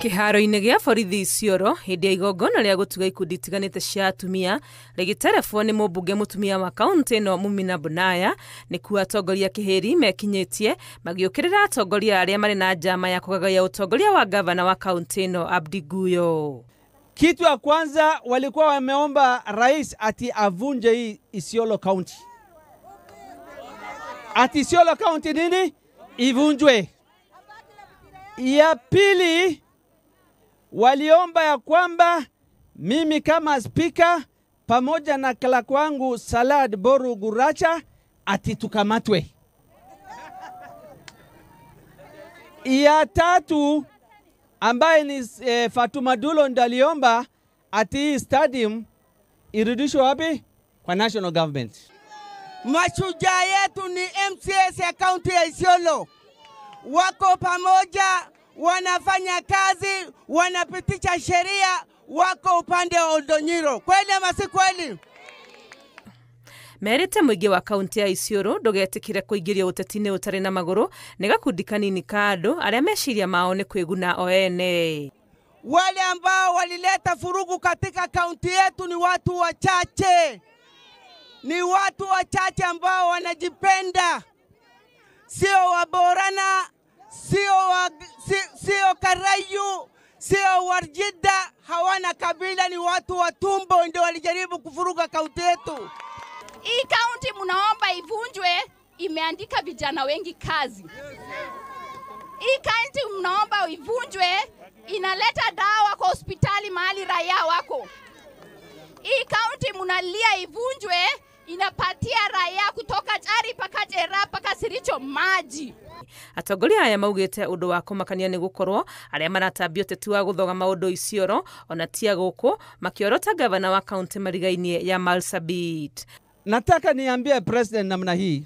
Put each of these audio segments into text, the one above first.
Kiharo-inĩ gĩa borithi Isiolo hĩndĩ ya igongona rĩa gũtuga ikundi itiganĩte cia atumia rĩgĩterebwo nĩ mũmbunge mũtumia wa kaunti ĩno Mumina Bonaya nĩkuo atongoria kĩhĩri mekinyĩtie magĩũkĩrĩra atongoria arĩa marĩ na njama ya kũgagaia ũtongoria wa gavana wa kaunti ĩno Abdi Guyo. Kitu ya kwanza walikuwa wameomba rais ati avunje hii Isiolo County. Ati Isiolo County nini? Ivunjwe. Ya pili waliomba ya kwamba mimi kama speaker pamoja na kala kwangu Salad Boru Guracha ati tukamatwe. Ya tatu ambaye ni Fatuma Dulo ndaliomba ati stadium irudishwe wapi? Kwa national government. Mashujaa yetu ni MCS ya kaunti ya Isiolo. Wako pamoja, wanafanya kazi, wanapitisha sheria, wako upande wa Oldonyiro. Kweli ama si kweli? Merite muingi wa kaunti ya Isiolo ndugetikire kuingĩria ũteti-inĩ ũtarĩ na magũrũ nĩ gakundi kanini ka andũ arĩa meciria mao nĩ kwĩguna o ene. Wale ambao walileta furugu katika kaunti yetu ni watu wachache. Ni watu wachache ambao wanajipenda. Sio Waborana, sio Karayu, sio Warjida, hawana kabila, ni watu wa tumbo ndio walijaribu kufuruga kaunti yetu. Hii kaunti munaomba ivunjwe, imeandika vijana wengi kazi. Hii kaunti munaomba ivunjwe, inaleta dawa kwa hospitali mahali raia wako. Hii kaunti munalia ivunjwe, inapatia raia kutoka Chari paka Jera paka Siricho maji. Atongoria aya maugĩte ũndũ wa kũmakania nĩ gũkorwo arĩa maratambia ũteti wa gũthoga maũndũ Isiolo ona tia gũkũ makiorota gavana wa kaunti marigainie ya Marsabit. Nataka niambie president namna hii.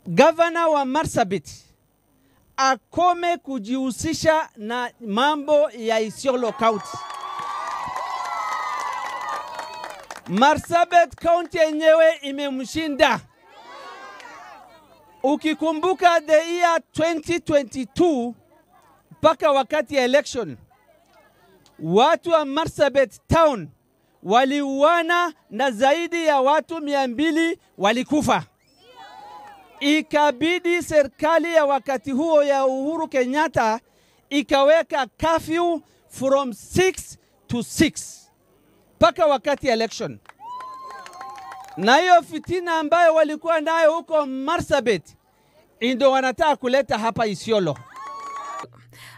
Gavana wa Marsabit akome kujihusisha na mambo ya Isiolo County. Marsabit County yenyewe imemshinda. Ukikumbuka the year 2022 mpaka wakati ya election, watu wa Marsabit Town waliuana na zaidi ya watu 200 walikufa. Ikabidi serikali ya wakati huo ya Uhuru Kenyatta ikaweka curfew from 6 to 6 mpaka wakati ya election. Na hiyo fitina ambayo walikuwa nayo huko Marsabit ndio wanataka kuleta hapa Isiolo.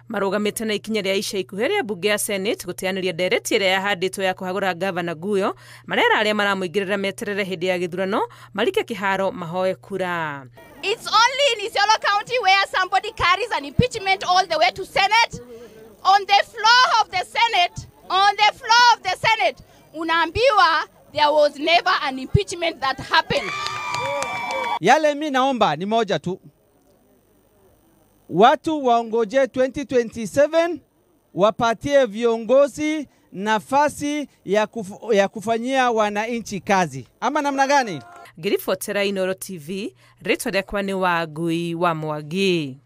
Marugamite na ikinya rĩa ica ikuhĩ rĩa bunge ya Senate gũteanĩria ndereti ĩrĩa yahandĩtwo ya kũhagũra gavana Guyo marera arĩa maramũingĩrĩra meterere hĩndĩ ya gĩthurano marike kĩharo mahoe kura. It's only in Isiolo County where somebody carries an impeachment all the way to Senate. On the floor of the Senate, unaambiwa there was never an impeachment that happened. Yale mi naomba ni moja tu. Watu waongoje 2027 wapatie viongozi nafasi ya kufanyia wananchi kazi. Ama namna gani? Ngiribotera Inooro TV, rĩtwa rĩakwa nĩ Wangui wa Mwangi.